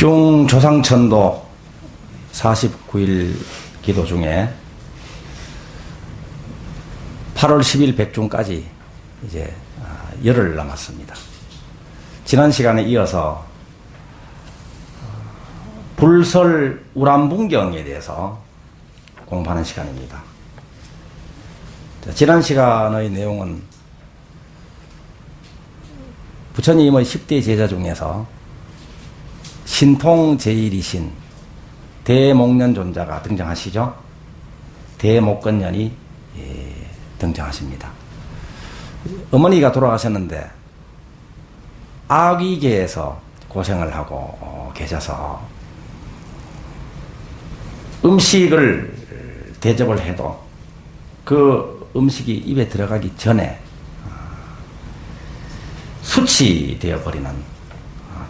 백중 조상천도 49일 기도 중에 8월 10일 백중까지 이제 열흘 남았습니다. 지난 시간에 이어서 불설 우람분경에 대해서 공부하는 시간입니다. 지난 시간의 내용은 부처님의 10대 제자 중에서 신통 제1이신 대목련존자가 등장하시죠. 대목건년이 등장하십니다. 어머니가 돌아가셨는데 아귀계에서 고생을 하고 계셔서 음식을 대접을 해도 그 음식이 입에 들어가기 전에 수치되어 버리는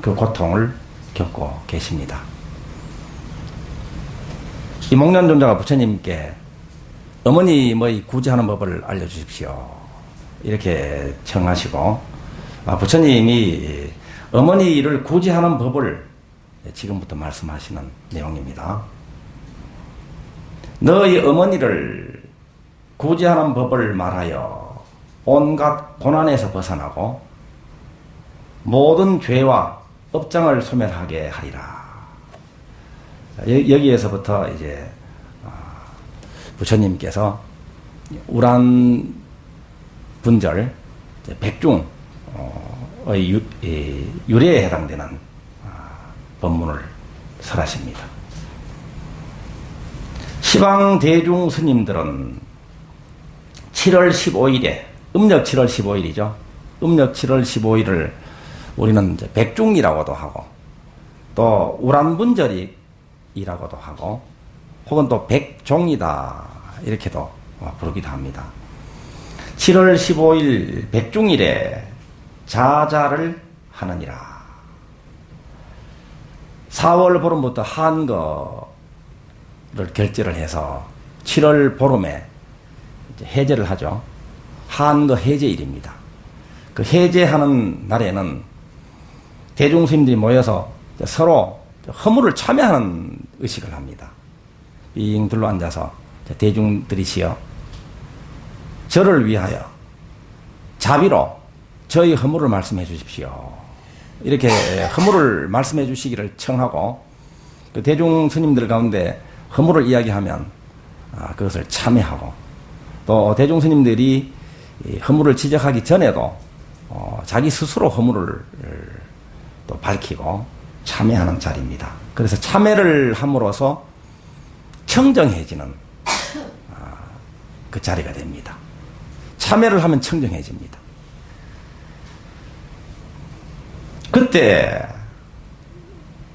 그 고통을 겪고 계십니다. 이 목련존자가 부처님께 어머님의 구제하는 법을 알려주십시오 이렇게 청하시고, 부처님이 어머니를 구제하는 법을 지금부터 말씀하시는 내용입니다. 너희 어머니를 구제하는 법을 말하여 온갖 고난에서 벗어나고 모든 죄와 업장을 소멸하게 하리라. 여기에서부터 이제 부처님께서 우란 분절 백중의 유래에 해당되는 법문을 설하십니다. 시방 대중 스님들은 7월 15일에 음력 7월 15일이죠. 음력 7월 15일을 우리는 이제 백중이라고도 하고 또 우란분절이라고도 하고 혹은 또 백종이다 이렇게도 부르기도 합니다. 7월 15일 백중일에 자자를 하느니라. 4월 보름부터 한거를 결제를 해서 7월 보름에 이제 해제를 하죠. 한거 해제일입니다. 그 해제하는 날에는 대중스님들이 모여서 서로 허물을 참여하는 의식을 합니다. 빙 둘러 앉아서 대중들이시여 저를 위하여 자비로 저희 허물을 말씀해 주십시오. 이렇게 허물을 말씀해 주시기를 청하고 그 대중 스님들 가운데 허물을 이야기하면 그것을 참여하고 또 대중 스님들이 허물을 지적하기 전에도 자기 스스로 허물을 또 밝히고 참여하는 자리입니다. 그래서 참여를 함으로써 청정해지는 그 자리가 됩니다. 참여를 하면 청정해집니다. 그때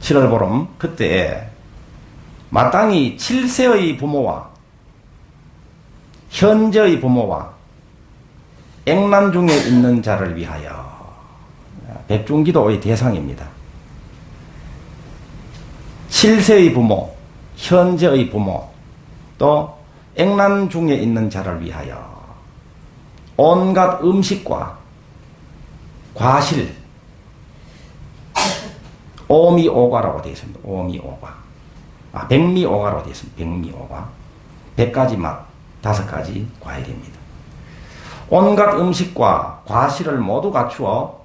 7월 보름 그때 마땅히 7세의 부모와 현재의 부모와 액난 중에 있는 자를 위하여 백중기도의 대상입니다. 7세의 부모, 현재의 부모, 또 액난 중에 있는 자를 위하여 온갖 음식과 과실, 오미오과라고 되어 있습니다. 오미오과. 백미오과라고 되어 있습니다. 백미오과. 100가지 맛, 5가지 과일입니다. 온갖 음식과 과실을 모두 갖추어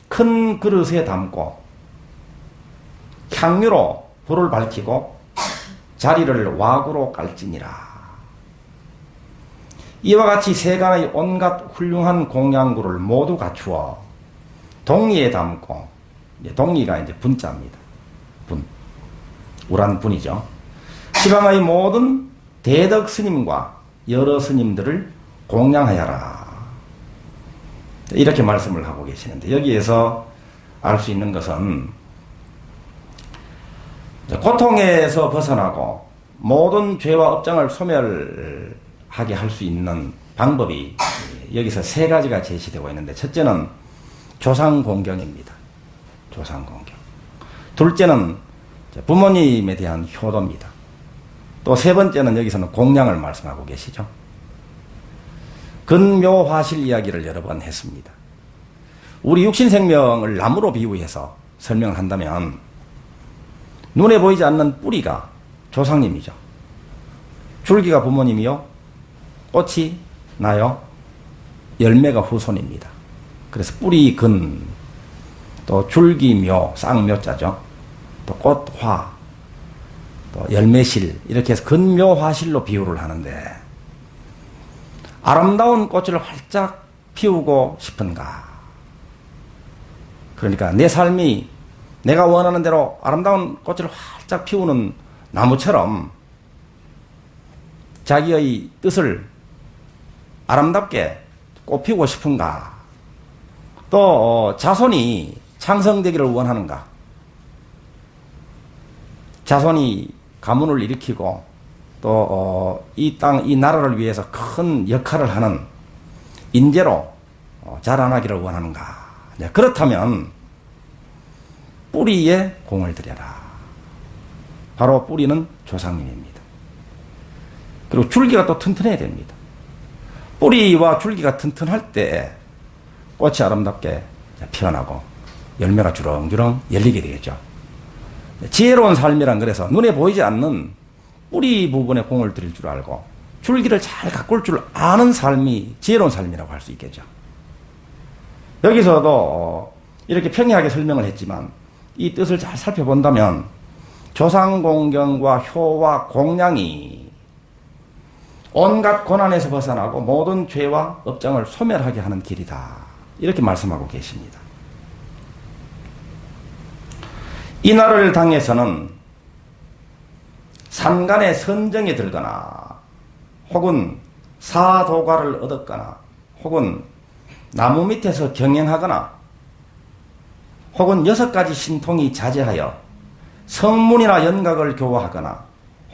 큰 그릇에 담고 향유로 불을 밝히고 자리를 왁으로 깔지니라. 이와 같이 세간의 온갖 훌륭한 공양구를 모두 갖추어 동리에 담고, 동리가 이제 분자입니다. 분. 우란 분이죠. 시방의 모든 대덕 스님과 여러 스님들을 공양하여라. 이렇게 말씀을 하고 계시는데 여기에서 알 수 있는 것은 고통에서 벗어나고 모든 죄와 업장을 소멸하게 할 수 있는 방법이 여기서 3가지가 제시되고 있는데 첫째는 조상공경입니다. 조상공경. 둘째는 부모님에 대한 효도입니다. 또 3번째는 여기서는 공양을 말씀하고 계시죠. 근묘화실 이야기를 여러 번 했습니다. 우리 육신생명을 나무로 비유해서 설명을 한다면 눈에 보이지 않는 뿌리가 조상님이죠. 줄기가 부모님이요. 꽃이 나요. 열매가 후손입니다. 그래서 뿌리 근, 또 줄기 묘, 쌍묘자죠. 또 꽃화, 또 열매실, 이렇게 해서 근묘화실로 비유를 하는데, 아름다운 꽃을 활짝 피우고 싶은가? 그러니까 내 삶이 내가 원하는 대로 아름다운 꽃을 활짝 피우는 나무처럼 자기의 뜻을 아름답게 꽃피우고 싶은가? 또 자손이 창성되기를 원하는가? 자손이 가문을 일으키고 또 이 땅, 이 나라를 위해서 큰 역할을 하는 인재로 자라나기를 원하는가? 그렇다면 뿌리에 공을 들여라. 바로 뿌리는 조상님입니다. 그리고 줄기가 또 튼튼해야 됩니다. 뿌리와 줄기가 튼튼할 때 꽃이 아름답게 피어나고 열매가 주렁주렁 열리게 되겠죠. 지혜로운 삶이란 그래서 눈에 보이지 않는 뿌리 부분에 공을 들일 줄 알고 줄기를 잘 가꿀 줄 아는 삶이 지혜로운 삶이라고 할 수 있겠죠. 여기서도 이렇게 평이하게 설명을 했지만 이 뜻을 잘 살펴본다면 조상공경과 효와 공양이 온갖 고난에서 벗어나고 모든 죄와 업장을 소멸하게 하는 길이다. 이렇게 말씀하고 계십니다. 이 날을 당해서는 산간의 선정에 들거나 혹은 사도가를 얻었거나 혹은 나무 밑에서 경영하거나 혹은 6가지 신통이 자제하여 성문이나 연각을 교화하거나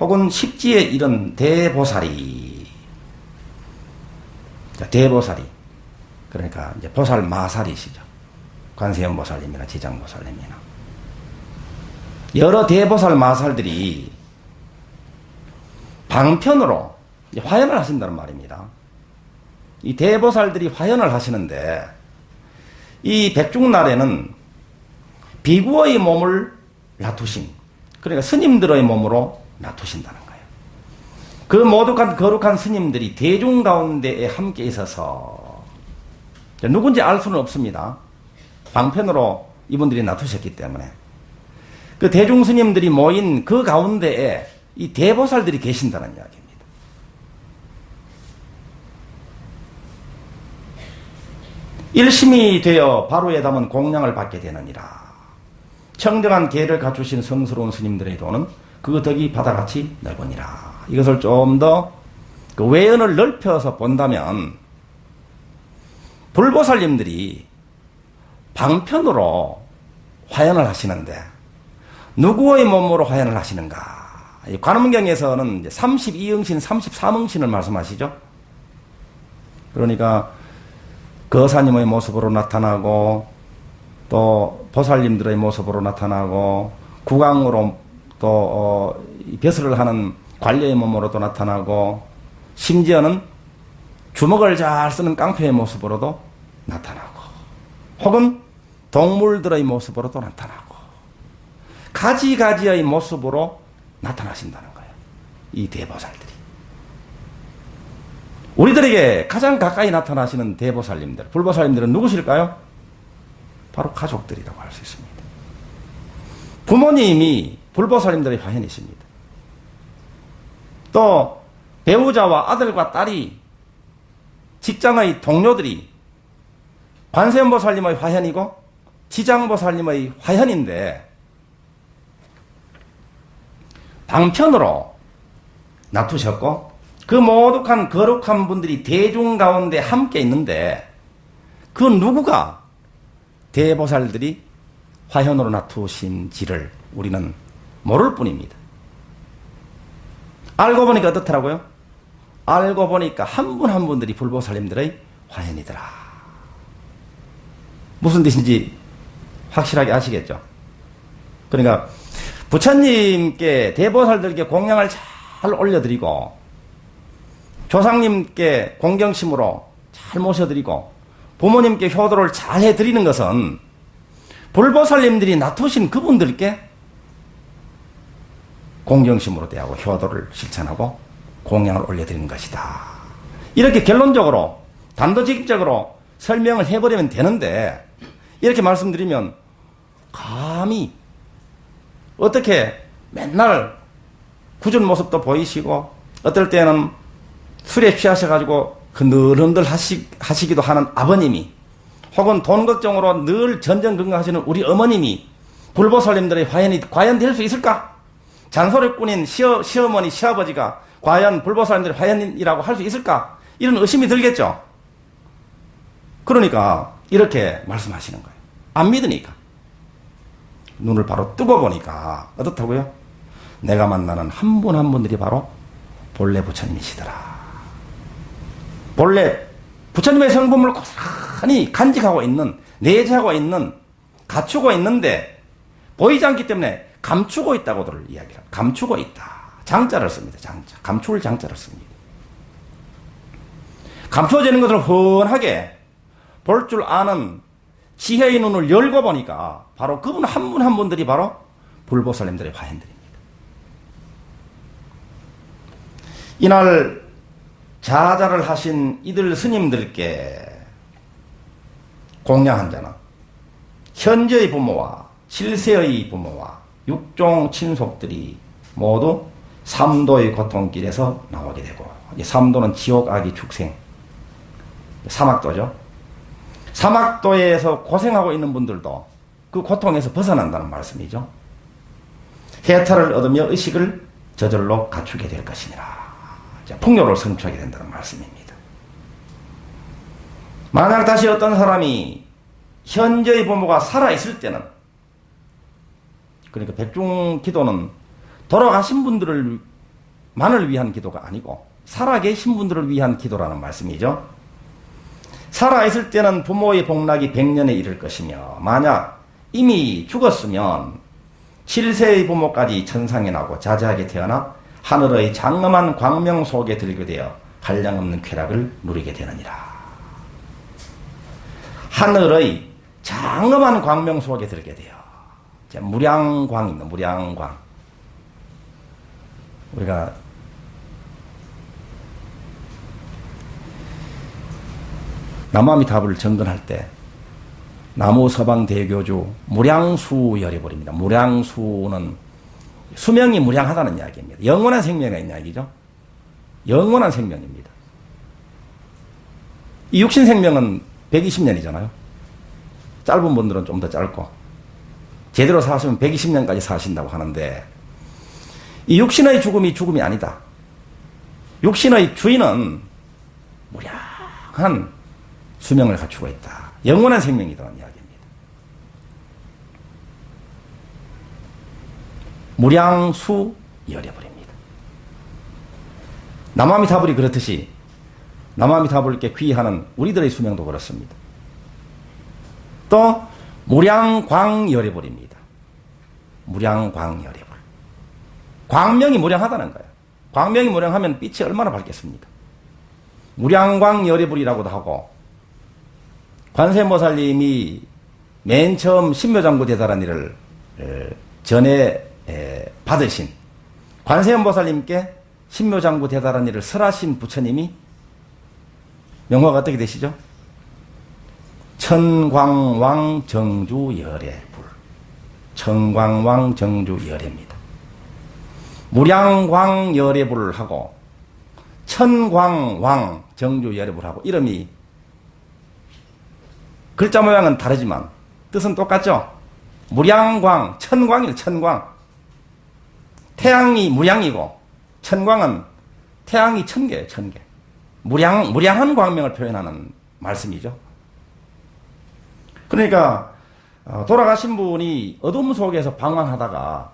혹은 십지에 이른 대보살이, 대보살이, 그러니까 이제 보살 마살이시죠. 관세음 보살님이나 지장보살님이나 여러 대보살 마살들이 방편으로 화연을 하신다는 말입니다. 이 대보살들이 화연을 하시는데 이 백중날에는 비구의 몸을 놔두신, 그러니까 스님들의 몸으로 놔두신다는 거예요. 그 모독한 거룩한 스님들이 대중 가운데에 함께 있어서 누군지 알 수는 없습니다. 방편으로 이분들이 놔두셨기 때문에 그 대중 스님들이 모인 그 가운데에 이 대보살들이 계신다는 이야기입니다. 일심이 되어 바로에 담은 공양을 받게 되느니라. 청정한 계를 갖추신 성스러운 스님들의 도는 그 덕이 바다같이 넓으니라. 이것을 좀 더 그 외연을 넓혀서 본다면 불보살님들이 방편으로 화연을 하시는데 누구의 몸으로 화연을 하시는가? 관음경에서는 32응신, 33응신을 말씀하시죠. 그러니까 거사님의 모습으로 나타나고 또 보살님들의 모습으로 나타나고 국왕으로 또 벼슬을 하는 관료의 몸으로도 나타나고 심지어는 주먹을 잘 쓰는 깡패의 모습으로도 나타나고 혹은 동물들의 모습으로도 나타나고 가지가지의 모습으로 나타나신다는 거예요. 이 대보살들이. 우리들에게 가장 가까이 나타나시는 대보살님들, 불보살님들은 누구실까요? 바로 가족들이라고 할 수 있습니다. 부모님이 불보살님들의 화현이십니다. 또 배우자와 아들과 딸이, 직장의 동료들이 관세음보살님의 화현이고 지장보살님의 화현인데 방편으로 놔두셨고 그 모독한 거룩한 분들이 대중 가운데 함께 있는데 그 누구가 대보살들이 화현으로 놔두신지를 우리는 모를 뿐입니다. 알고 보니까 어떻더라고요? 알고 보니까 한 분 한 분들이 불보살님들의 화현이더라. 무슨 뜻인지 확실하게 아시겠죠? 그러니까 부처님께 대보살들께 공양을 잘 올려드리고 조상님께 공경심으로 잘 모셔드리고 부모님께 효도를 잘 해드리는 것은 불보살님들이 놔두신 그분들께 공경심으로 대하고 효도를 실천하고 공양을 올려드리는 것이다. 이렇게 결론적으로 단도직입적으로 설명을 해버리면 되는데 이렇게 말씀드리면 감히 어떻게 맨날 굳은 모습도 보이시고 어떨 때는 술에 취하셔가지고 흔들흔들 하시기도 하는 아버님이 혹은 돈 걱정으로 늘 전전긍긍하시는 우리 어머님이 불보살님들의 화연이 과연 될 수 있을까? 잔소리꾼인 시어머니, 시아버지가 과연 불보살님들의 화연이라고 할 수 있을까? 이런 의심이 들겠죠. 그러니까 이렇게 말씀하시는 거예요. 안 믿으니까. 눈을 바로 뜨고 보니까 어떻다고요? 내가 만나는 한 분 한 분들이 바로 본래 부처님이시더라. 본래 부처님의 성품을 고스란히 간직하고 있는, 내재하고 있는, 갖추고 있는데 보이지 않기 때문에 감추고 있다고들 이야기합니다. 감추고 있다. 장자를 씁니다. 장자. 감출 장자를 씁니다. 감추어지는 것을 훤하게 볼 줄 아는 지혜의 눈을 열고 보니까 바로 그분 한 분 한 분들이 바로 불보살님들의 화현들입니다. 이날 자자를 하신 이들 스님들께 공양한 자는 현재의 부모와 실세의 부모와 육종 친속들이 모두 삼도의 고통길에서 나오게 되고, 삼도는 지옥, 악의 축생, 사막도죠. 사막도에서 고생하고 있는 분들도 그 고통에서 벗어난다는 말씀이죠. 해탈을 얻으며 의식을 저절로 갖추게 될 것이니라. 풍요를 성취하게 된다는 말씀입니다. 만약 다시 어떤 사람이 현재의 부모가 살아있을 때는, 그러니까 백중 기도는 돌아가신 분들만을 위한 기도가 아니고 살아계신 분들을 위한 기도라는 말씀이죠. 살아있을 때는 부모의 복락이 100년에 이를 것이며, 만약 이미 죽었으면 7세의 부모까지 천상에 나고 자제하게 태어나 하늘의 장엄한 광명 속에 들게 되어 한량없는 쾌락을 누리게 되느니라. 하늘의 장엄한 광명 속에 들게 되어, 무량광입니다. 무량광. 우리가 남아미타불을 정근할 때 나무 서방 대교주 무량수 열애버립니다. 무량수는 수명이 무량하다는 이야기입니다. 영원한 생명이 있는 이야기죠. 영원한 생명입니다. 이 육신 생명은 120년이잖아요. 짧은 분들은 좀 더 짧고, 제대로 사시면 120년까지 사신다고 하는데, 이 육신의 죽음이 아니다. 육신의 주인은 무량한 수명을 갖추고 있다. 영원한 생명이라는 이야기입니다. 무량수 열애버립니다. 남아미타불이 그렇듯이 남아미타불께 귀의하는 우리들의 수명도 그렇습니다. 또 무량광 열애버립니다. 무량광 열애불. 광명이 무량하다는 거예요. 광명이 무량하면 빛이 얼마나 밝겠습니까? 무량광 열애불이라고도 하고, 관세음보살님이 맨 처음 신묘장구 대다라니를 전에 받으신 관세음보살님께 신묘장구 대다라니를 설하신 부처님이 명화가 어떻게 되시죠? 천광왕 정주 열애불. 천광왕 정주 열애입니다. 무량광 열애불을 하고 천광왕 정주 열애불을 하고, 이름이 글자 모양은 다르지만 뜻은 똑같죠? 무량광, 천광이에요. 천광. 태양이 무량이고 천광은 태양이 1000개예요. 1000개. 무량한 광명을 표현하는 말씀이죠. 그러니까 돌아가신 분이 어둠 속에서 방황하다가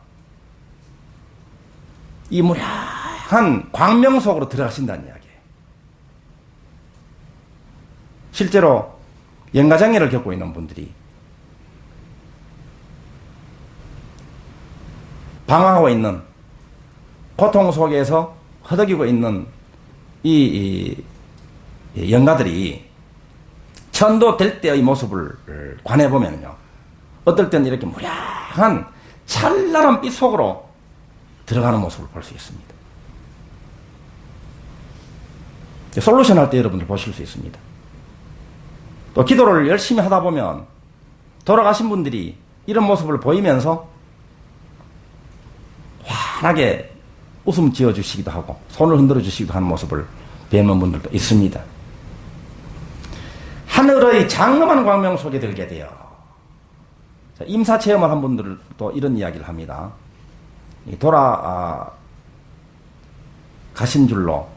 이 무량한 광명 속으로 들어가신다는 이야기예요. 실제로 영가장애를 겪고 있는 분들이 방황하고 있는, 고통 속에서 허덕이고 있는 이 영가들이 천도될 때의 모습을 관해보면요, 어떨 때는 이렇게 무량한 찬란한 빛 속으로 들어가는 모습을 볼 수 있습니다. 솔루션 할 때 여러분들 보실 수 있습니다. 또 기도를 열심히 하다 보면 돌아가신 분들이 이런 모습을 보이면서 환하게 웃음 지어 주시기도 하고 손을 흔들어 주시기도 하는 모습을 뵙는 분들도 있습니다. 하늘의 장엄한 광명 속에 들게 되어 임사 체험을 한 분들도 이런 이야기를 합니다. 가신 줄로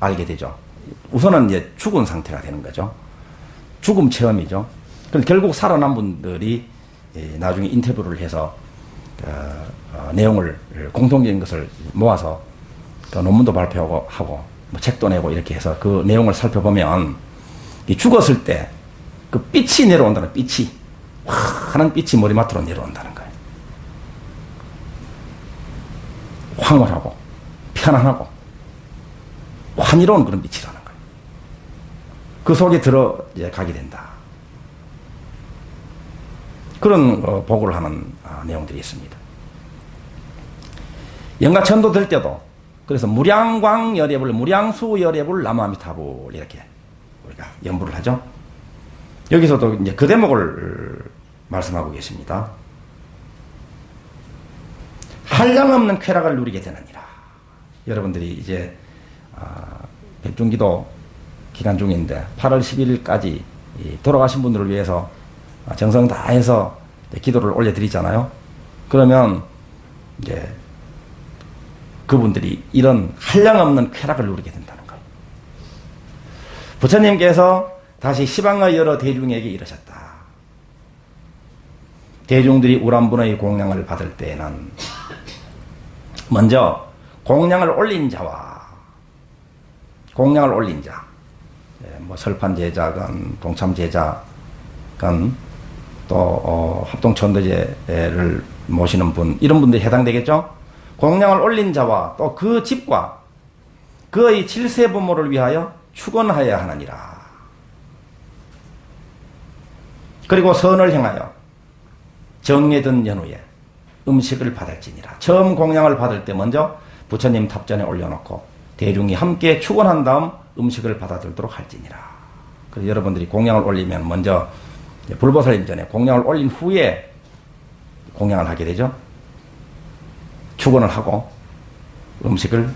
알게 되죠. 우선은 이제 죽은 상태가 되는 거죠. 죽음 체험이죠. 그럼 결국 살아난 분들이 나중에 인터뷰를 해서 내용을 공통적인 것을 모아서 논문도 발표하고 뭐 책도 내고 이렇게 해서 그 내용을 살펴보면 죽었을 때 그 빛이 내려온다는 빛이 환한 빛이 머리맡으로 내려온다는 거예요. 황홀하고 편안하고 환희로운 그런 빛이라는 거예요. 그 속에 들어가게 된다. 그런 보고를 하는 내용들이 있습니다. 영가천도 될 때도 그래서 무량광열애불 무량수열애불 나무아미타불 이렇게 우리가 연부를 하죠. 여기서도 이제 그 대목을 말씀하고 계십니다. 한량없는 쾌락을 누리게 되느니라. 여러분들이 이제 백중기도 기간 중인데 8월 11일까지 돌아가신 분들을 위해서 정성 다해서 기도를 올려드리잖아요. 그러면 이제 그분들이 이런 한량없는 쾌락을 누리게 된다는 거예요. 부처님께서 다시 시방의 여러 대중에게 이르셨다. 대중들이 우람분의 공양을 받을 때에는 먼저 공양을 올린 자와 공양을 올린 자, 뭐 설판 제자건 동참 제자건 또 합동천도제를 모시는 분 이런 분들이 해당되겠죠. 공양을 올린 자와 또 그 집과 그의 칠세 부모를 위하여 축원하여야 하느니라. 그리고 선을 행하여 정예든 연후에 음식을 받을지니라. 처음 공양을 받을 때 먼저 부처님 탑전에 올려놓고 대중이 함께 축원한 다음 음식을 받아들도록 할지니라. 그래서 여러분들이 공양을 올리면 먼저 불보살님 전에 공양을 올린 후에 공양을 하게 되죠. 축원을 하고 음식을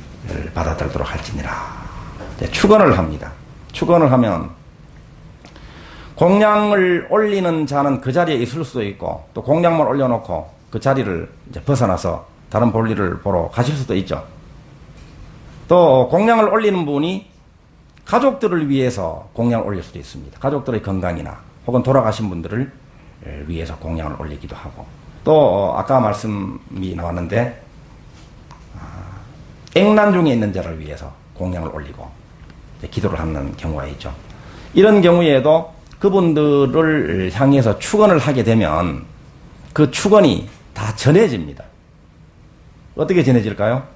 받아들도록 할지니라. 축원을 합니다. 축원을 하면 공양을 올리는 자는 그 자리에 있을 수도 있고 또 공양만 올려놓고 그 자리를 이제 벗어나서 다른 볼일을 보러 가실 수도 있죠. 또 공양을 올리는 분이 가족들을 위해서 공양을 올릴 수도 있습니다. 가족들의 건강이나 혹은 돌아가신 분들을 위해서 공양을 올리기도 하고 또 아까 말씀이 나왔는데 액난 중에 있는 자를 위해서 공양을 올리고 기도를 하는 경우가 있죠. 이런 경우에도 그분들을 향해서 축원을 하게 되면 그 축원이 다 전해집니다. 어떻게 전해질까요?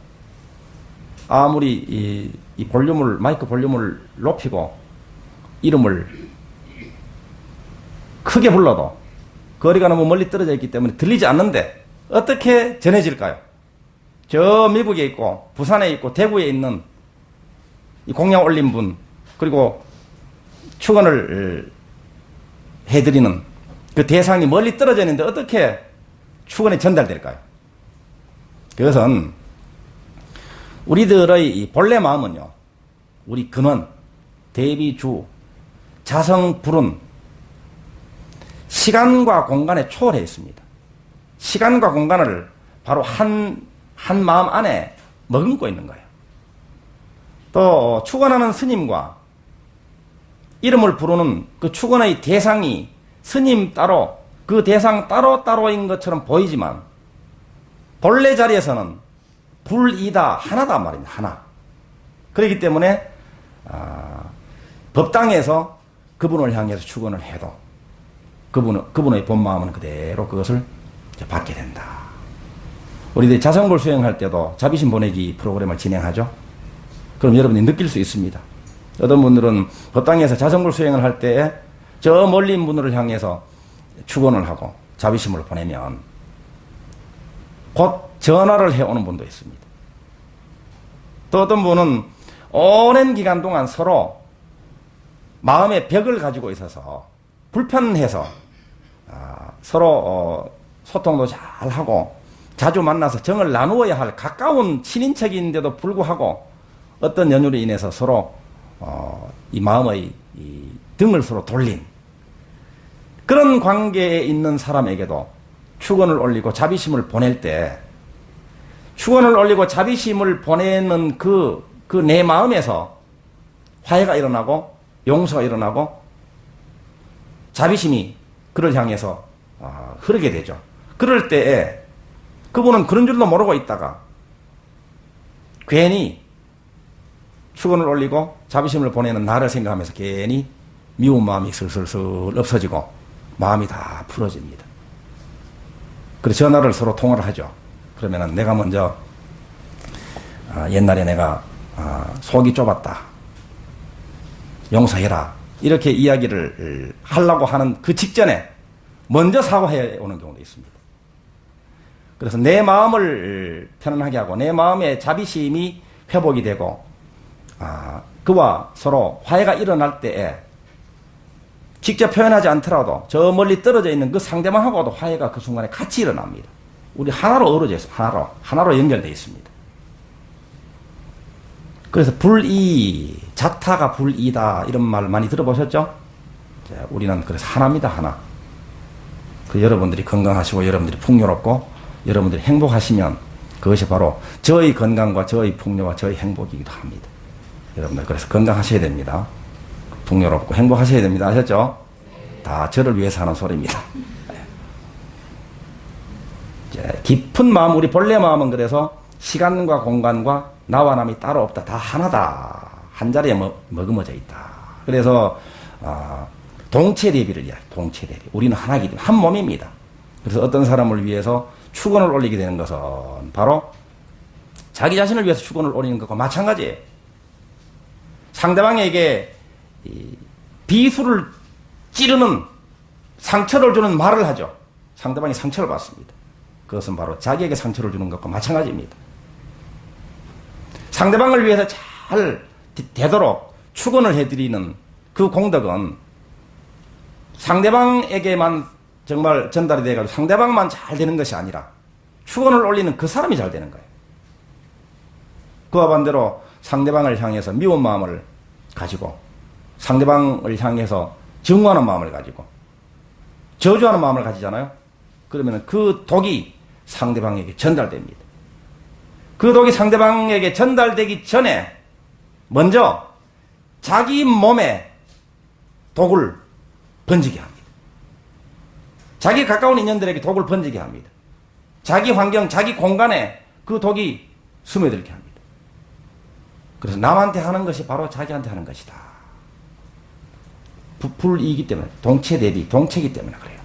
아무리 이 볼륨을 마이크 볼륨을 높이고 이름을 크게 불러도 거리가 너무 멀리 떨어져 있기 때문에 들리지 않는데 어떻게 전해질까요? 저 미국에 있고 부산에 있고 대구에 있는 이 공양 올린 분 그리고 축원을 해드리는 그 대상이 멀리 떨어져 있는데 어떻게 축원이 전달될까요? 그것은 우리들의 이 본래 마음은요, 우리 근원, 대비주, 자성불은 시간과 공간에 초월해 있습니다. 시간과 공간을 바로 한 마음 안에 머금고 있는 거예요. 또 축원하는 스님과 이름을 부르는 그 축원의 대상이 스님 따로 그 대상 따로따로인 것처럼 보이지만 본래 자리에서는 불이다 하나다 말입니다. 하나. 그렇기 때문에 법당에서 그분을 향해서 축원을 해도 그분의 본 마음은 그대로 그것을 받게 된다. 우리들이 자성불 수행할 때도 자비심 보내기 프로그램을 진행하죠. 그럼 여러분이 느낄 수 있습니다. 어떤 분들은 법당에서 자성불 수행을 할 때 저 멀리 있는 분들을 향해서 축원을 하고 자비심을 보내면 곧 전화를 해오는 분도 있습니다. 또 어떤 분은 오랜 기간 동안 서로 마음의 벽을 가지고 있어서 불편해서 서로 소통도 잘하고 자주 만나서 정을 나누어야 할 가까운 친인척인데도 불구하고 어떤 연유로 인해서 서로 이 마음의 이 등을 서로 돌린 그런 관계에 있는 사람에게도 축원을 올리고 자비심을 보낼 때 축원을 올리고 자비심을 보내는 그 내 마음에서 화해가 일어나고 용서가 일어나고 자비심이 그를 향해서 흐르게 되죠. 그럴 때에 그분은 그런 줄도 모르고 있다가 괜히 축원을 올리고 자비심을 보내는 나를 생각하면서 괜히 미운 마음이 슬슬슬 없어지고 마음이 다 풀어집니다. 그래서 전화를 서로 통화를 하죠. 그러면은 내가 먼저 옛날에 내가 속이 좁았다. 용서해라. 이렇게 이야기를 하려고 하는 그 직전에 먼저 사과해 오는 경우도 있습니다. 그래서 내 마음을 편안하게 하고 내 마음의 자비심이 회복이 되고 그와 서로 화해가 일어날 때에 직접 표현하지 않더라도 저 멀리 떨어져 있는 그 상대방하고도 화해가 그 순간에 같이 일어납니다. 우리 하나로 어우러져 있어요. 하나로 연결되어 있습니다. 그래서 불이, 자타가 불이다 이런 말 많이 들어보셨죠? 우리는 그래서 하나입니다. 하나. 그 여러분들이 건강하시고 여러분들이 풍요롭고 여러분들이 행복하시면 그것이 바로 저의 건강과 저의 풍요와 저의 행복이기도 합니다. 여러분들 그래서 건강하셔야 됩니다. 풍요롭고 행복하셔야 됩니다. 아셨죠? 다 저를 위해서 하는 소리입니다. 이제 깊은 마음, 우리 본래 마음은 그래서 시간과 공간과 나와 남이 따로 없다. 다 하나다. 한 자리에 머금어져 있다. 그래서 동체대비를 이야기해요. 동체대비. 우리는 하나이기 때문에 한 몸입니다. 그래서 어떤 사람을 위해서 축원을 올리게 되는 것은 바로 자기 자신을 위해서 축원을 올리는 것과 마찬가지예요. 상대방에게 비수를 찌르는 상처를 주는 말을 하죠. 상대방이 상처를 받습니다. 그것은 바로 자기에게 상처를 주는 것과 마찬가지입니다. 상대방을 위해서 잘 되도록 축원을 해드리는 그 공덕은 상대방에게만 정말 전달이 돼가지고 상대방만 잘 되는 것이 아니라 축원을 올리는 그 사람이 잘 되는 거예요. 그와 반대로 상대방을 향해서 미운 마음을 가지고 상대방을 향해서 증오하는 마음을 가지고 저주하는 마음을 가지잖아요. 그러면 그 독이 상대방에게 전달됩니다. 그 독이 상대방에게 전달되기 전에 먼저 자기 몸에 독을 번지게 합니다. 자기 가까운 인연들에게 독을 번지게 합니다. 자기 환경, 자기 공간에 그 독이 스며들게 합니다. 그래서 남한테 하는 것이 바로 자기한테 하는 것이다. 불이기 때문에, 동체 대비, 동체이기 때문에 그래요.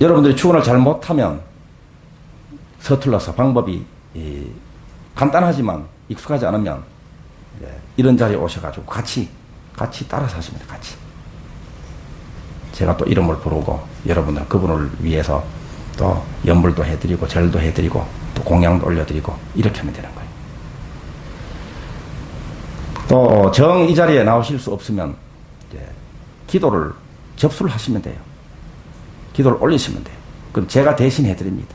여러분들이 축원을 잘 못하면 서툴러서 방법이 간단하지만 익숙하지 않으면 이런 자리에 오셔가지고 같이 따라서 하십니다. 같이. 제가 또 이름을 부르고 여러분들 그분을 위해서 또 연불도 해드리고 절도 해드리고 또 공양도 올려드리고 이렇게 하면 되는 거예요. 또 정 이 자리에 나오실 수 없으면 기도를 접수를 하시면 돼요. 기도를 올리시면 돼요. 그럼 제가 대신 해드립니다.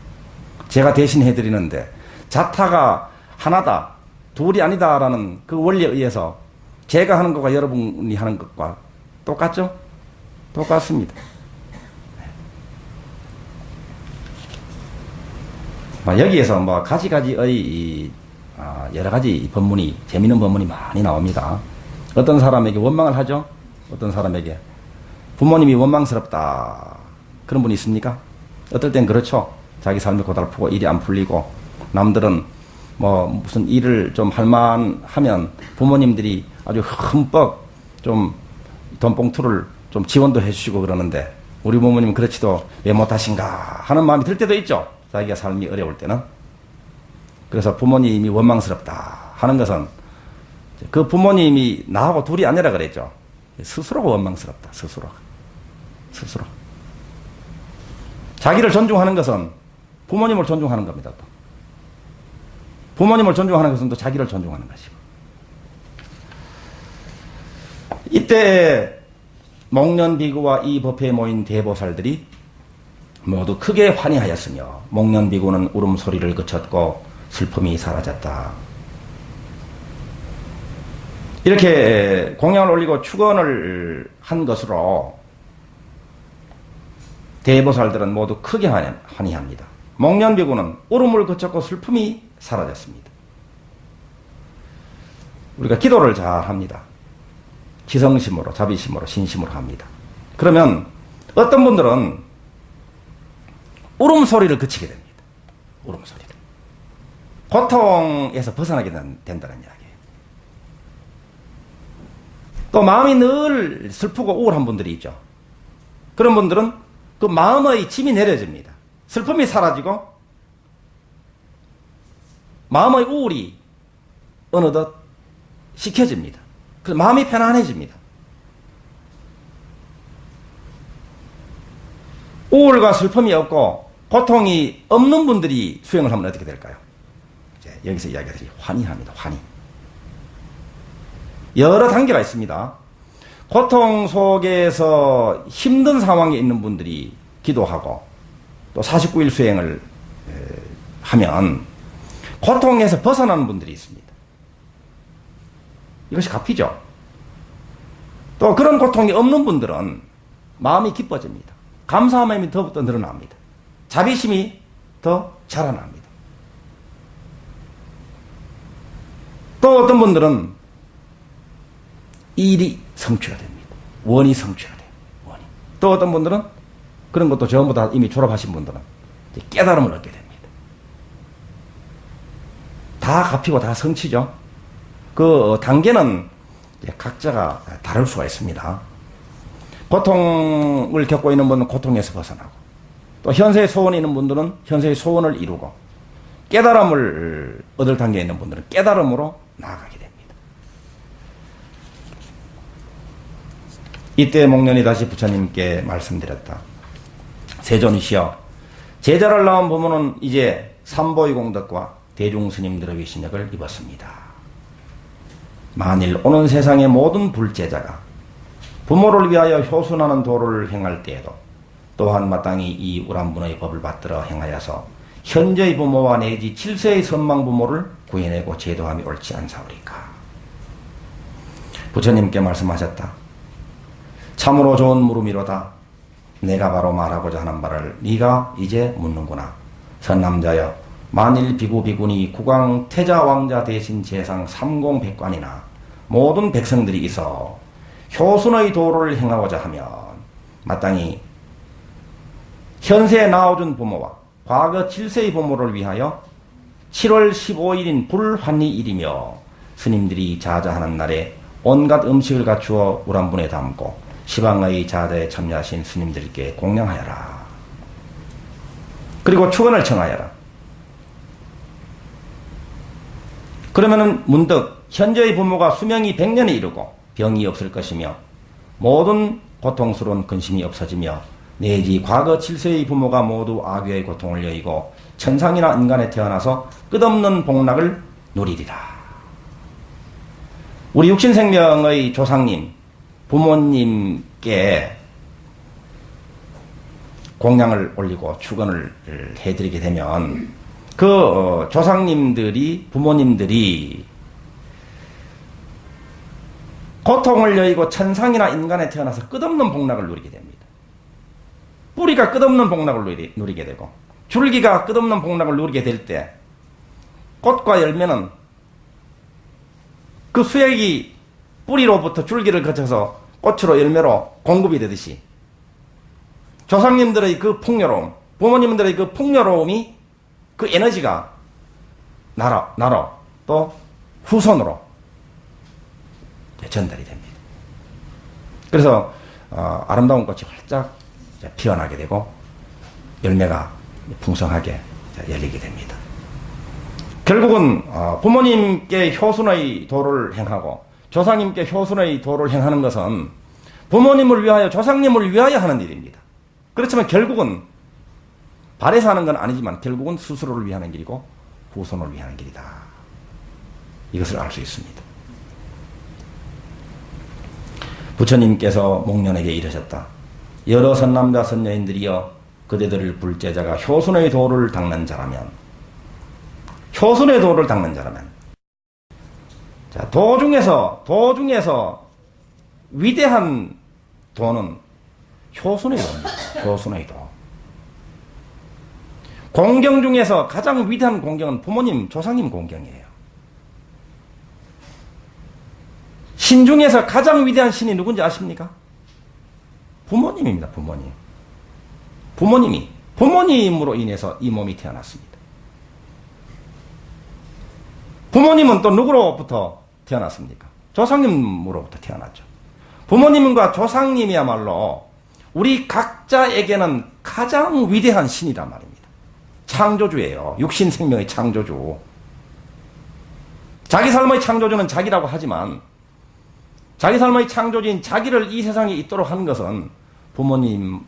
제가 대신 해드리는데 자타가 하나다, 둘이 아니다라는 그 원리에 의해서 제가 하는 것과 여러분이 하는 것과 똑같죠? 똑같습니다. 여기에서 뭐 가지가지의 여러 가지 법문이, 재미있는 법문이 많이 나옵니다. 어떤 사람에게 원망을 하죠? 어떤 사람에게 부모님이 원망스럽다. 그런 분이 있습니까? 어떨 땐 그렇죠. 자기 삶이 고달프고 일이 안 풀리고 남들은 뭐 무슨 일을 좀 할만하면 부모님들이 아주 흠뻑 좀 돈봉투를 좀 지원도 해주시고 그러는데 우리 부모님은 그렇지도 왜 못하신가 하는 마음이 들 때도 있죠. 자기가 삶이 어려울 때는. 그래서 부모님이 원망스럽다 하는 것은 그 부모님이 나하고 둘이 아니라 그랬죠. 스스로가 원망스럽다. 스스로. 자기를 존중하는 것은 부모님을 존중하는 겁니다. 또. 부모님을 존중하는 것은 또 자기를 존중하는 것이고. 이때 목련비구와 이 법회에 모인 대보살들이 모두 크게 환희하였으며 목련비구는 울음소리를 그쳤고 슬픔이 사라졌다. 이렇게 공양을 올리고 축원을 한 것으로 대보살들은 모두 크게 환희합니다. 목련비구는 울음을 그쳤고 슬픔이 사라졌습니다. 우리가 기도를 잘 합니다. 지성심으로, 자비심으로, 신심으로 합니다. 그러면 어떤 분들은 울음소리를 그치게 됩니다. 울음소리를. 고통에서 벗어나게 된다는 이야기예요. 또 마음이 늘 슬프고 우울한 분들이 있죠. 그런 분들은 그 마음의 짐이 내려집니다. 슬픔이 사라지고 마음의 우울이 어느덧 식혀집니다. 그래서 마음이 편안해집니다. 우울과 슬픔이 없고 고통이 없는 분들이 수행을 하면 어떻게 될까요? 이제 여기서 이야기하듯이 환희합니다. 환희. 여러 단계가 있습니다. 고통 속에서 힘든 상황에 있는 분들이 기도하고 또 49일 수행을 하면 고통에서 벗어나는 분들이 있습니다. 이것이 갚이죠. 또 그런 고통이 없는 분들은 마음이 기뻐집니다. 감사한 마음이 더욱더 늘어납니다. 자비심이 더 자라납니다. 또 어떤 분들은 일이 성취가 됩니다. 원이 성취가 돼요. 원이. 또 어떤 분들은 그런 것도 전부 다 이미 졸업하신 분들은 깨달음을 얻게 됩니다. 다 갚이고 다 성취죠. 그 단계는 각자가 다를 수가 있습니다. 고통을 겪고 있는 분은 고통에서 벗어나고 또 현세의 소원이 있는 분들은 현세의 소원을 이루고 깨달음을 얻을 단계에 있는 분들은 깨달음으로 나아가게 됩니다. 이때 목련이 다시 부처님께 말씀드렸다. 세존이시여, 제자를 낳은 부모는 이제 삼보의 공덕과 대중스님들의 위신력을 입었습니다. 만일 오는 세상의 모든 불제자가 부모를 위하여 효순하는 도를 행할 때에도 또한 마땅히 이 우람분의 법을 받들어 행하여서 현재의 부모와 내지 7세의 선망 부모를 구해내고 제도함이 옳지 않사오리까. 부처님께 말씀하셨다. 참으로 좋은 물음이로다. 내가 바로 말하고자 하는 바를 네가 이제 묻는구나. 선남자여, 만일 비구 비구니 국왕 태자 왕자 대신 재상 삼공백관이나 모든 백성들이 있어 효순의 도를 행하고자 하면 마땅히 현세에 나와준 부모와 과거 7세의 부모를 위하여 7월 15일인 불환희일이며 스님들이 자자하는 날에 온갖 음식을 갖추어 우람분에 담고 시방의 자자에 참여하신 스님들께 공양하여라. 그리고 축원을 청하여라. 그러면은 문득 현재의 부모가 수명이 100년에 이르고 병이 없을 것이며 모든 고통스러운 근심이 없어지며 내지 과거 7세의 부모가 모두 악귀의 고통을 여의고 천상이나 인간에 태어나서 끝없는 복락을 누리리라. 우리 육신생명의 조상님, 부모님께 공양을 올리고 축원을 해드리게 되면 그 조상님들이, 부모님들이 고통을 여의고 천상이나 인간에 태어나서 끝없는 복락을 누리게 됩니다. 뿌리가 끝없는 복락을 누리게 되고 줄기가 끝없는 복락을 누리게 될 때 꽃과 열매는 그 수액이 뿌리로부터 줄기를 거쳐서 꽃으로 열매로 공급이 되듯이 조상님들의 그 풍요로움, 부모님들의 그 풍요로움이 그 에너지가 나로 또 후손으로 전달이 됩니다. 그래서 아름다운 꽃이 활짝 피어나게 되고 열매가 풍성하게 열리게 됩니다. 결국은 부모님께 효순의 도를 행하고 조상님께 효순의 도를 행하는 것은 부모님을 위하여 조상님을 위하여 하는 일입니다. 그렇지만 결국은 바래서 하는 건 아니지만 결국은 스스로를 위하는 길이고 후손을 위하는 길이다. 이것을 알 수 있습니다. 부처님께서 목련에게 이르셨다. 여러 선남자 선녀인들이여 그대들을 불제자가 효순의 도를 닦는 자라면, 효순의 도를 닦는 자라면, 자, 도중에서 위대한 도는 효순의 도입니다. 효순의 도. 공경 중에서 가장 위대한 공경은 부모님, 조상님 공경이에요. 신 중에서 가장 위대한 신이 누군지 아십니까? 부모님입니다. 부모님. 부모님으로 인해서 이 몸이 태어났습니다. 부모님은 또 누구로부터 태어났습니까? 조상님으로부터 태어났죠. 부모님과 조상님이야말로 우리 각자에게는 가장 위대한 신이란 말입니다. 창조주예요. 육신 생명의 창조주. 자기 삶의 창조주는 자기라고 하지만 자기 삶의 창조주인 자기를 이 세상에 있도록 한 것은 부모님을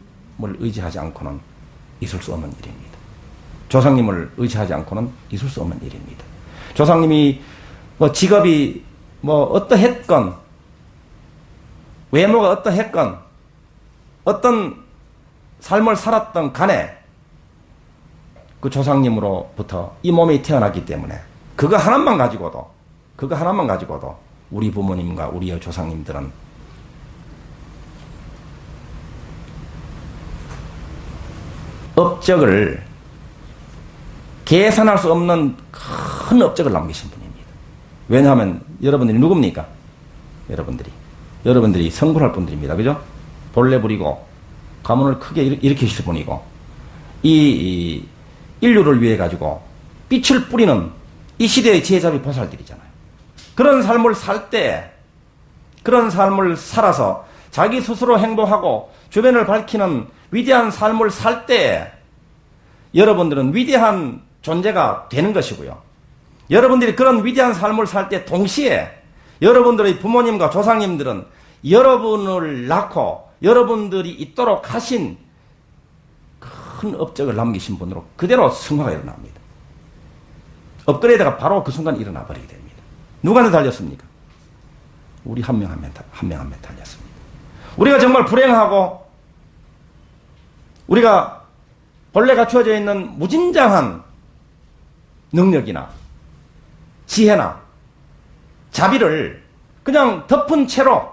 의지하지 않고는 있을 수 없는 일입니다. 조상님을 의지하지 않고는 있을 수 없는 일입니다. 조상님이 직업이 어떠했건, 외모가 어떠했건, 어떤 삶을 살았던 간에 그 조상님으로부터 이 몸이 태어났기 때문에 그거 하나만 가지고도 우리 부모님과 우리의 조상님들은 업적을 계산할 수 없는 큰 업적을 남기신 분입니다. 왜냐하면 여러분들이 누굽니까? 여러분들이 성불할 분들입니다. 그죠? 본래 부리고 가문을 크게 일으키실 분이고 이 인류를 위해 가지고 빛을 뿌리는 이 시대의 지혜자비 보살들이잖아요. 그런 삶을 살아서 자기 스스로 행복하고 주변을 밝히는 위대한 삶을 살 때 여러분들은 위대한 존재가 되는 것이고요. 여러분들이 그런 위대한 삶을 살 때 동시에 여러분들의 부모님과 조상님들은 여러분을 낳고 여러분들이 있도록 하신 큰 업적을 남기신 분으로 그대로 승화가 일어납니다. 업그레이드가 바로 그 순간 일어나 버리게 됩니다. 누구한테 달렸습니까? 우리 한 명 한 명 달렸습니다. 우리가 정말 불행하고 우리가 본래 갖추어져 있는 무진장한 능력이나 지혜나 자비를 그냥 덮은 채로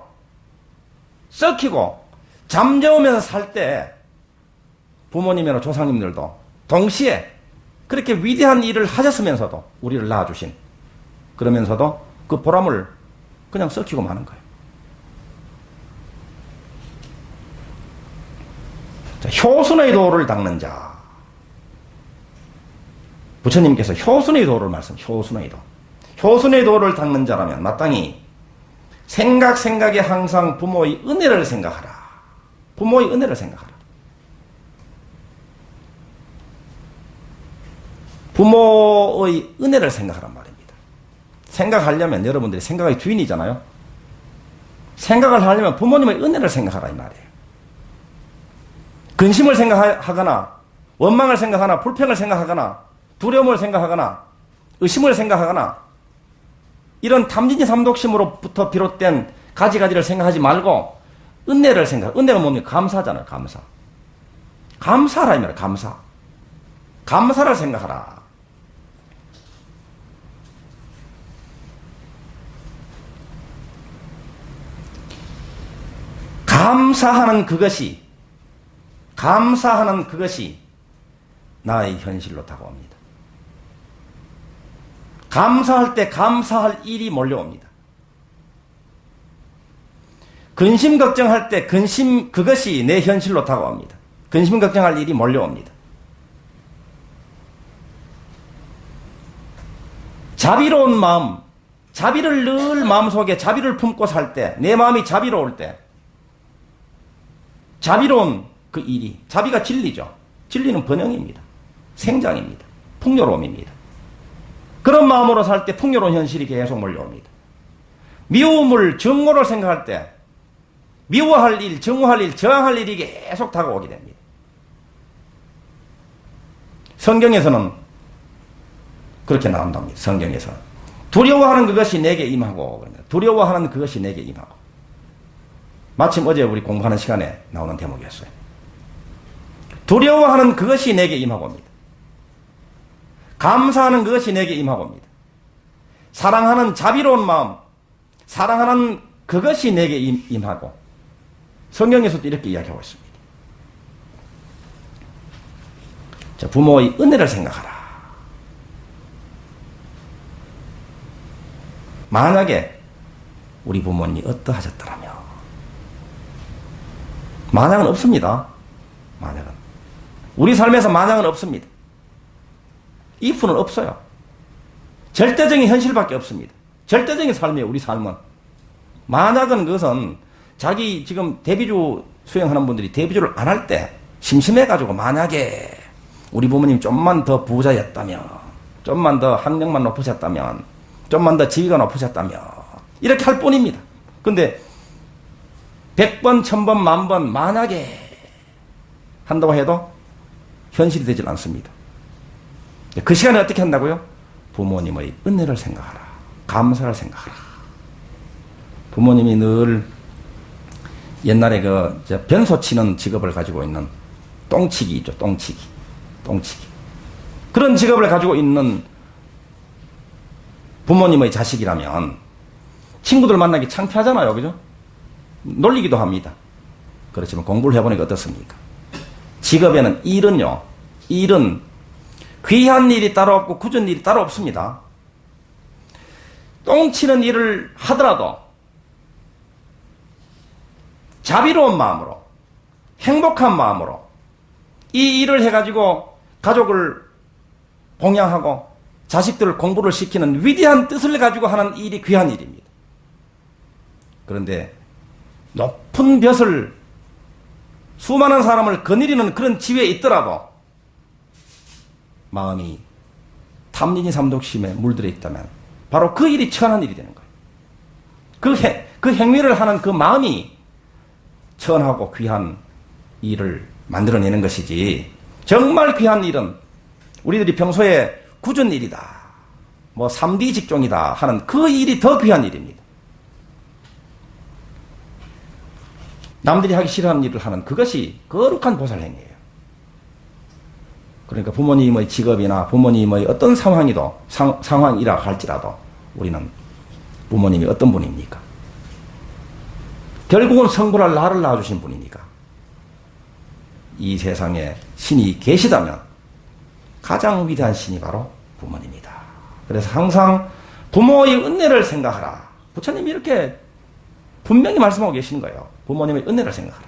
썩히고 잠재우면서 살 때 부모님이나 조상님들도 동시에 그렇게 위대한 일을 하셨으면서도 우리를 낳아주신 그러면서도 그 보람을 그냥 썩히고 마는 거예요. 자, 효순의 도를 닦는 자. 부처님께서 효순의 도를 효순의 도. 효순의 도를 닦는 자라면 마땅히 생각에 항상 부모의 은혜를 생각하라. 부모의 은혜를 생각하라. 부모의 은혜를 생각하란 말입니다. 생각하려면 여러분들이 생각의 주인이잖아요. 생각을 하려면 부모님의 은혜를 생각하라 이 말이에요. 근심을 생각하거나 원망을 생각하거나 불평을 생각하거나 두려움을 생각하거나 의심을 생각하거나 이런 탐진치 삼독심으로부터 비롯된 가지가지를 생각하지 말고 은혜를 은혜가 뭡니까? 감사잖아요. 감사하라 이 말이에요. 감사를 생각하라. 감사하는 그것이 나의 현실로 다가옵니다. 감사할 때 감사할 일이 몰려옵니다. 근심 걱정할 때 그것이 내 현실로 다가옵니다. 근심 걱정할 일이 몰려옵니다. 자비로운 마음, 자비를 늘 마음속에 자비를 품고 살 때, 내 마음이 자비로울 때 자비로운 그 일이, 자비가 진리죠. 진리는 번영입니다. 생장입니다. 풍요로움입니다. 그런 마음으로 살 때 풍요로운 현실이 계속 몰려옵니다. 미움을, 증오를 생각할 때 미워할 일, 증오할 일, 저항할 일이 계속 다가오게 됩니다. 성경에서는 그렇게 나온답니다. 성경에서 두려워하는 그것이 내게 임하고, 두려워하는 그것이 내게 임하고. 마침 어제 우리 공부하는 시간에 나오는 대목이었어요. 두려워하는 그것이 내게 임하고입니다. 감사하는 그것이 내게 임하고입니다. 사랑하는 자비로운 마음, 사랑하는 그것이 내게 임하고. 성경에서도 이렇게 이야기하고 있습니다. 자, 부모의 은혜를 생각하라. 만약에 우리 부모님이 어떠하셨더라면, 만약은 없습니다. 만약은. 우리 삶에서 만약은 없습니다. if는 없어요. 절대적인 현실밖에 없습니다. 절대적인 삶이에요, 우리 삶은. 만약은 그것은 자기 지금 대비주 수행하는 분들이 대비주를 안 할 때 심심해가지고 만약에 우리 부모님 좀만 더 부자였다면, 좀만 더 학력만 높으셨다면, 좀만 더 지위가 높으셨다면, 이렇게 할 뿐입니다. 근데 100번, 1000번, 만번 만약에 한다고 해도 현실이 되질 않습니다. 그 시간에 어떻게 한다고요? 부모님의 은혜를 생각하라. 감사를 생각하라. 부모님이 늘 옛날에 변소 치는 직업을 가지고 있는 똥치기 있죠. 똥치기. 그런 직업을 가지고 있는 부모님의 자식이라면 친구들 만나기 창피하잖아요. 그죠? 놀리기도 합니다. 그렇지만 공부를 해보니까 어떻습니까? 직업에는 일은 귀한 일이 따로 없고 굳은 일이 따로 없습니다. 똥치는 일을 하더라도 자비로운 마음으로, 행복한 마음으로 이 일을 해가지고 가족을 봉양하고 자식들을 공부를 시키는 위대한 뜻을 가지고 하는 일이 귀한 일입니다. 그런데 높은 벼슬, 수많은 사람을 거느리는 그런 지위에 있더라도 마음이 탐진이 삼독심에 물들어 있다면 바로 그 일이 천한 일이 되는 거예요. 그 행위를 하는 그 마음이 천하고 귀한 일을 만들어내는 것이지, 정말 귀한 일은 우리들이 평소에 굳은 일이다, 3D 직종이다 하는 그 일이 더 귀한 일입니다. 남들이 하기 싫어하는 일을 하는 그것이 거룩한 보살행위예요. 그러니까 부모님의 직업이나 부모님의 어떤 상황이라 할지라도 우리는 부모님이 어떤 분입니까? 결국은 성불할 나를 낳아주신 분이니까. 이 세상에 신이 계시다면 가장 위대한 신이 바로 부모님이다. 그래서 항상 부모의 은혜를 생각하라. 부처님이 이렇게 분명히 말씀하고 계시는 거예요. 부모님의 은혜를 생각하라.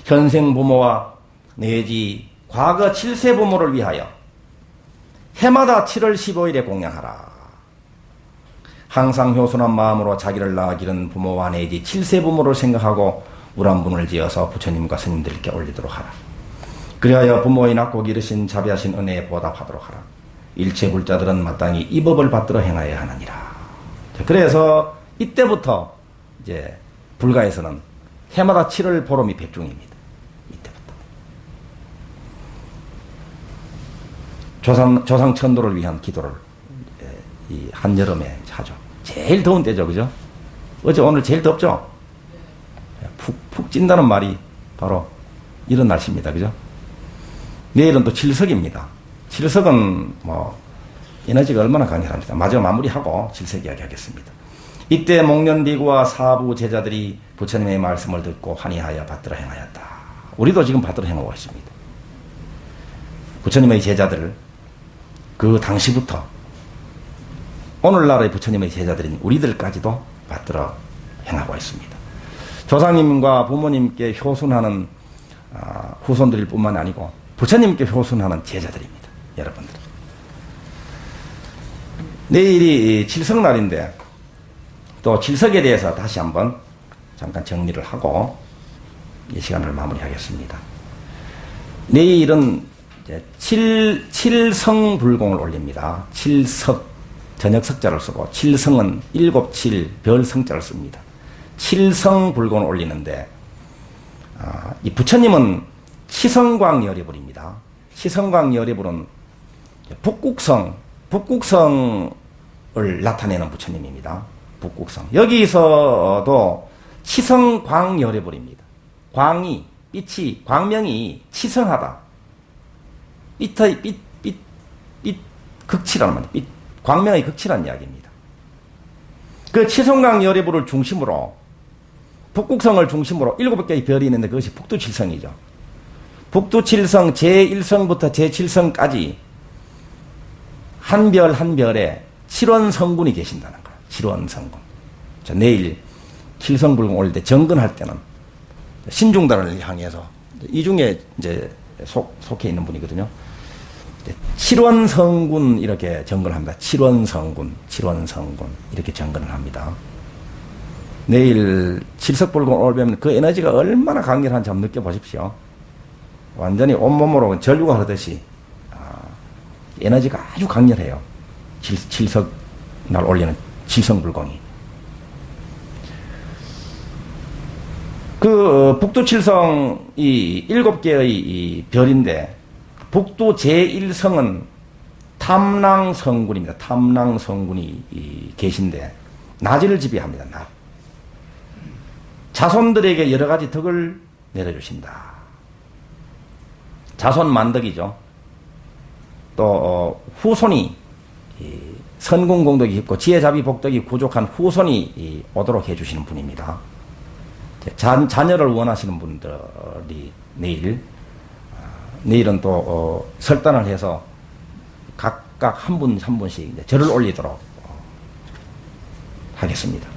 현생 부모와 내지 과거 7세 부모를 위하여 해마다 7월 15일에 공양하라. 항상 효순한 마음으로 자기를 낳아 기른 부모와 내지 7세 부모를 생각하고 우람분을 지어서 부처님과 스님들께 올리도록 하라. 그리하여 부모의 낳고 기르신 자비하신 은혜에 보답하도록 하라. 일체 불자들은 마땅히 이 법을 받들어 행하여야 하느니라. 그래서 이때부터 이제 불가에서는 해마다 7월 보름이 백중입니다. 이때부터. 조상 천도를 위한 기도를 이 한여름에 하죠. 제일 더운 때죠. 그죠? 어제 오늘 제일 덥죠? 푹 찐다는 말이 바로 이런 날씨입니다. 그죠? 내일은 또 칠석입니다. 칠석은 에너지가 얼마나 강렬합니다. 마저 마무리하고 칠석 이야기 하겠습니다. 이때 목련비구와 사부 제자들이 부처님의 말씀을 듣고 환희하여 받들어 행하였다. 우리도 지금 받들어 행하고 있습니다. 부처님의 제자들, 그 당시부터 오늘날의 부처님의 제자들인 우리들까지도 받들어 행하고 있습니다. 조상님과 부모님께 효순하는 후손들일 뿐만 아니고 부처님께 효순하는 제자들입니다. 여러분들. 내일이 칠석날인데 또 칠석에 대해서 다시 한번 잠깐 정리를 하고 이 시간을 마무리하겠습니다. 내일은 이제 칠성불공을 올립니다. 칠석, 저녁 석자를 쓰고 칠성은 7칠 별성자를 씁니다. 칠성불공을 올리는데 이 부처님은 치성광열이 부립니다. 치성광 열애불은 북극성을 나타내는 부처님입니다. 북극성. 여기서도 치성광 열애불입니다. 광이, 빛이, 광명이 치성하다. 빛의, 극치라는 말이에요. 광명의 극치라는 이야기입니다. 그 치성광 열애불을 중심으로, 북극성을 중심으로 7개의 별이 있는데 그것이 북두칠성이죠. 북두칠성 제1성부터 제7성까지 한 별 한 별에 7원성군이 계신다는 거예요. 7원성군. 자, 내일 칠성불공 올 때 정근할 때는 신중단을 향해서 이 중에 이제 속해 있는 분이거든요. 7원성군 이렇게 정근합니다. 7원성군 이렇게 정근을 합니다. 내일 칠석불공 올면 그 에너지가 얼마나 강렬한지 한번 느껴보십시오. 완전히 온몸으로 전류가 흐르듯이 에너지가 아주 강렬해요. 칠석 날 올리는 칠성불공이. 그 북두칠성이 7개의 별인데 북두 제1성은 탐랑성군입니다. 탐랑성군이 계신데 낮을 지배합니다. 낮. 자손들에게 여러 가지 덕을 내려주신다. 자손 만덕이죠. 또 후손이 선군공덕이 깊고 지혜자비 복덕이 부족한 후손이 오도록 해주시는 분입니다. 자녀를 원하시는 분들이 내일은 또 설단을 해서 각각 한 분 한 분씩 이제 절을 올리도록 하겠습니다.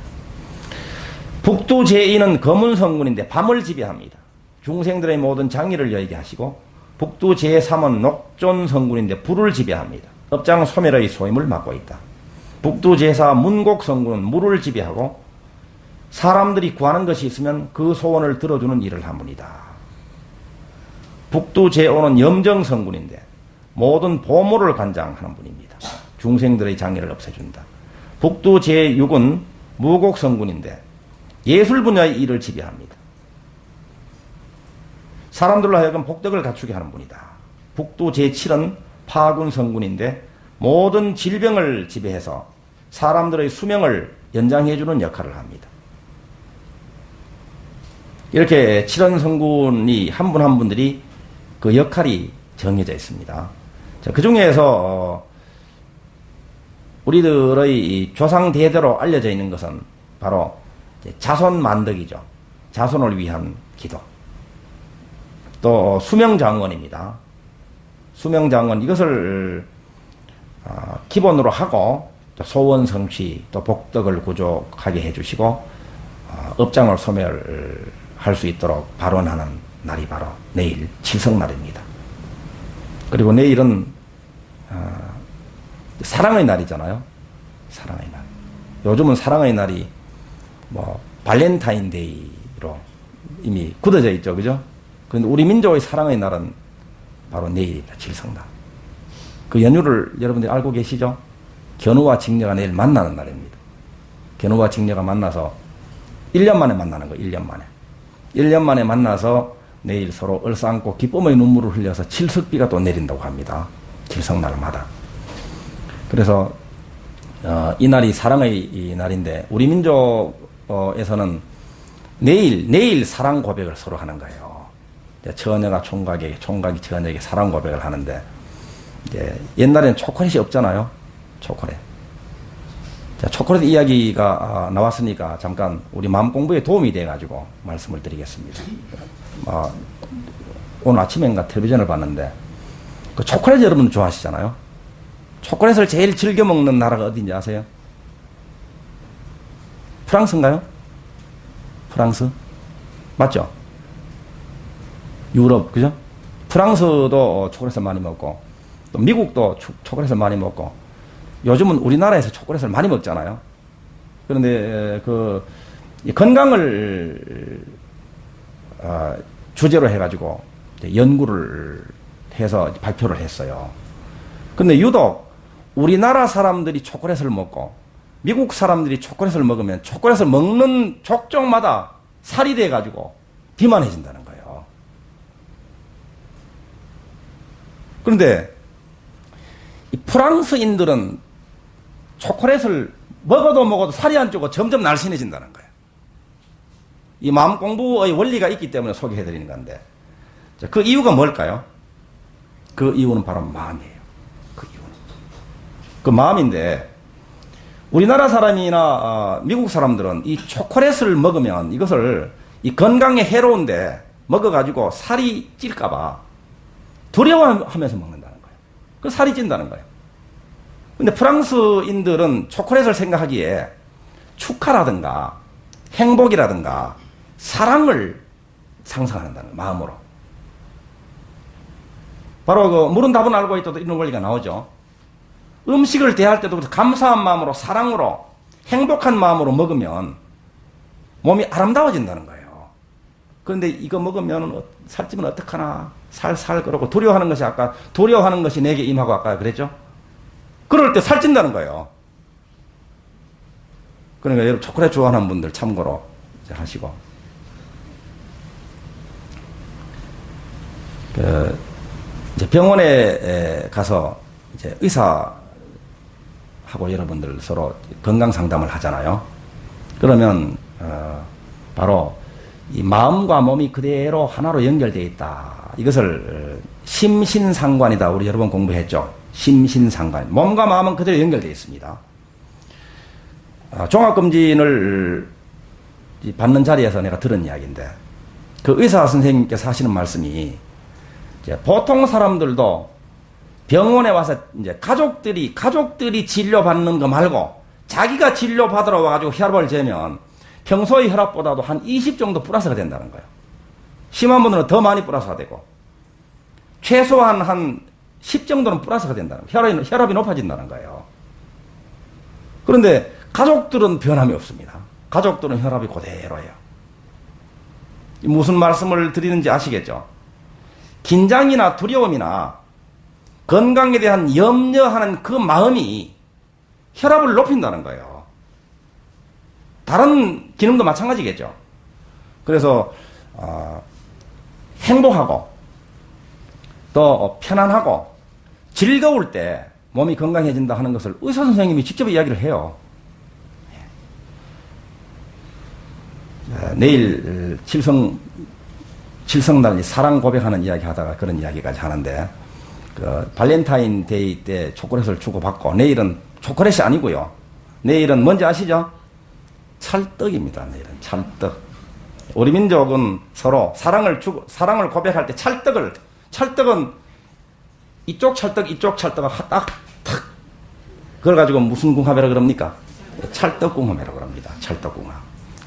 북두 제2는 검은성군인데 밤을 지배합니다. 중생들의 모든 장애를 여의게 하시고, 북두 제3은 녹존성군인데 불을 지배합니다. 업장 소멸의 소임을 맡고 있다. 북두 제4 문곡성군은 물을 지배하고 사람들이 구하는 것이 있으면 그 소원을 들어주는 일을 한 분이다. 북두 제5는 염정성군인데 모든 보물을 관장하는 분입니다. 중생들의 장애를 없애준다. 북두 제6은 무곡성군인데 예술 분야의 일을 지배합니다. 사람들로 하여금 복덕을 갖추게 하는 분이다. 북두 제7은 파군성군인데 모든 질병을 지배해서 사람들의 수명을 연장해주는 역할을 합니다. 이렇게 7원성군이 한 분 한 분들이 그 역할이 정해져 있습니다. 자, 그 중에서 우리들의 조상 대대로 알려져 있는 것은 바로 자손 만덕이죠. 자손을 위한 기도. 또 수명장원입니다. 수명장원 이것을 기본으로 하고 또 소원 성취 또 복덕을 구족하게 해주시고 업장을 소멸할 수 있도록 발원하는 날이 바로 내일 칠성날입니다. 그리고 내일은 사랑의 날이잖아요. 사랑의 날. 요즘은 사랑의 날이 뭐 발렌타인데이로 이미 굳어져 있죠, 그죠? 그런데 우리 민족의 사랑의 날은 바로 내일입니다. 칠성날. 그 연휴를 여러분들이 알고 계시죠? 견우와 직녀가 내일 만나는 날입니다. 견우와 직녀가 만나서 1년 만에 만나는 거예요. 1년 만에. 1년 만에 만나서 내일 서로 얼싸안고 기쁨의 눈물을 흘려서 칠석비가 또 내린다고 합니다. 칠성날마다. 그래서 이 날이 사랑의 이 날인데 우리 민족에서는 내일 사랑 고백을 서로 하는 거예요. 처녀가 총각에게, 총각이 처녀에게 사랑 고백을 하는데 이제 옛날에는 초콜릿이 없잖아요. 초콜릿. 자, 초콜릿 이야기가 나왔으니까 잠깐 우리 마음 공부에 도움이 돼가지고 말씀을 드리겠습니다. 오늘 아침엔가 텔레비전을 봤는데 그 초콜릿 여러분 좋아하시잖아요. 초콜릿을 제일 즐겨 먹는 나라가 어딘지 아세요? 프랑스인가요? 프랑스? 맞죠? 유럽, 그죠? 프랑스도 초콜릿을 많이 먹고, 또 미국도 초콜릿을 많이 먹고, 요즘은 우리나라에서 초콜릿을 많이 먹잖아요. 그런데, 건강을, 주제로 해가지고, 연구를 해서 발표를 했어요. 근데 유독 우리나라 사람들이 초콜릿을 먹고, 미국 사람들이 초콜릿을 먹으면 초콜릿을 먹는 족족마다 살이 돼가지고 비만해진다는 거예요. 그런데 이 프랑스인들은 초콜릿을 먹어도 살이 안 찌고 점점 날씬해진다는 거예요. 이 마음 공부의 원리가 있기 때문에 소개해드리는 건데, 그 이유가 뭘까요? 그 이유는 바로 마음이에요. 그 이유는. 그 마음인데, 우리나라 사람이나 미국 사람들은 이 초콜릿을 먹으면 이것을 이 건강에 해로운데 먹어가지고 살이 찔까봐 두려워하면서 먹는다는 거예요. 그 살이 찐다는 거예요. 근데 프랑스인들은 초콜릿을 생각하기에 축하라든가 행복이라든가 사랑을 상상한다는 거예요. 마음으로. 바로 그 물은 답은 알고 있다도 이런 원리가 나오죠. 음식을 대할 때도 감사한 마음으로, 사랑으로, 행복한 마음으로 먹으면 몸이 아름다워진다는 거예요. 그런데 이거 먹으면 살찌면 어떡하나, 살살 그러고 두려워하는 것이 아까, 두려워하는 것이 내게 임하고 아까 그랬죠? 그럴 때 살찐다는 거예요. 그러니까 여러분 초콜릿 좋아하는 분들 참고로 이제 하시고. 이제 병원에 가서 이제 의사하고 여러분들 서로 건강 상담을 하잖아요. 그러면 바로 이 마음과 몸이 그대로 하나로 연결되어 있다. 이것을 심신상관이다. 우리 여러 번 공부했죠. 심신상관. 몸과 마음은 그대로 연결되어 있습니다. 종합검진을 받는 자리에서 내가 들은 이야기인데, 그 의사 선생님께서 하시는 말씀이, 이제 보통 사람들도 병원에 와서 이제 가족들이 진료받는 거 말고 자기가 진료받으러 와가지고 혈압을 재면 평소의 혈압보다도 한 20 정도 플러스가 된다는 거예요. 심한 분들은 더 많이 플러스가 되고, 최소한 한 10 정도는 플러스가 된다는 거예요. 혈압이 높아진다는 거예요. 그런데 가족들은 변함이 없습니다. 가족들은 혈압이 그대로예요. 무슨 말씀을 드리는지 아시겠죠? 긴장이나 두려움이나 건강에 대한 염려하는 그 마음이 혈압을 높인다는 거예요. 다른 기능도 마찬가지겠죠. 그래서 행복하고 또 편안하고 즐거울 때 몸이 건강해진다 하는 것을 의사 선생님이 직접 이야기를 해요. 내일 칠성날 사랑 고백하는 이야기 하다가 그런 이야기까지 하는데, 그 발렌타인데이 때 초콜릿을 주고받고, 내일은 초콜릿이 아니고요. 내일은 뭔지 아시죠? 찰떡입니다. 내일은 찰떡. 우리 민족은 서로 사랑을 고백할 때 찰떡은 이쪽 찰떡을 딱 그걸 가지고 무슨 궁합이라 그럽니까? 찰떡궁합이라고 합니다. 찰떡궁합.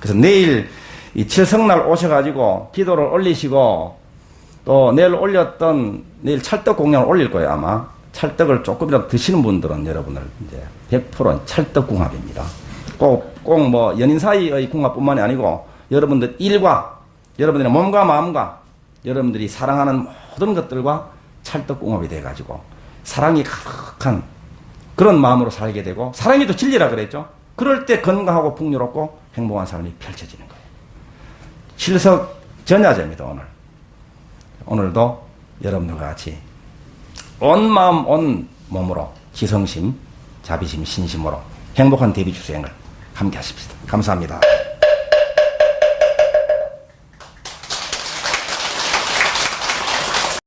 그래서 내일 이 칠성날 오셔가지고 기도를 올리시고, 또 내일 찰떡 공양을 올릴 거예요. 아마 찰떡을 조금이라도 드시는 분들은 여러분들 이제 100% 찰떡궁합입니다. 꼭 뭐 연인 사이의 궁합뿐만이 아니고 여러분들 일과 여러분들의 몸과 마음과 여러분들이 사랑하는 모든 것들과 찰떡궁합이 돼가지고 사랑이 가득한 그런 마음으로 살게 되고, 사랑이 또 진리라 그랬죠. 그럴 때 건강하고 풍요롭고 행복한 삶이 펼쳐지는 거예요. 칠석 전야제입니다. 오늘도 여러분들과 같이 온 마음 온 몸으로 지성심, 자비심, 신심으로 행복한 데뷔 주수행을 함께 하십시다. 감사합니다.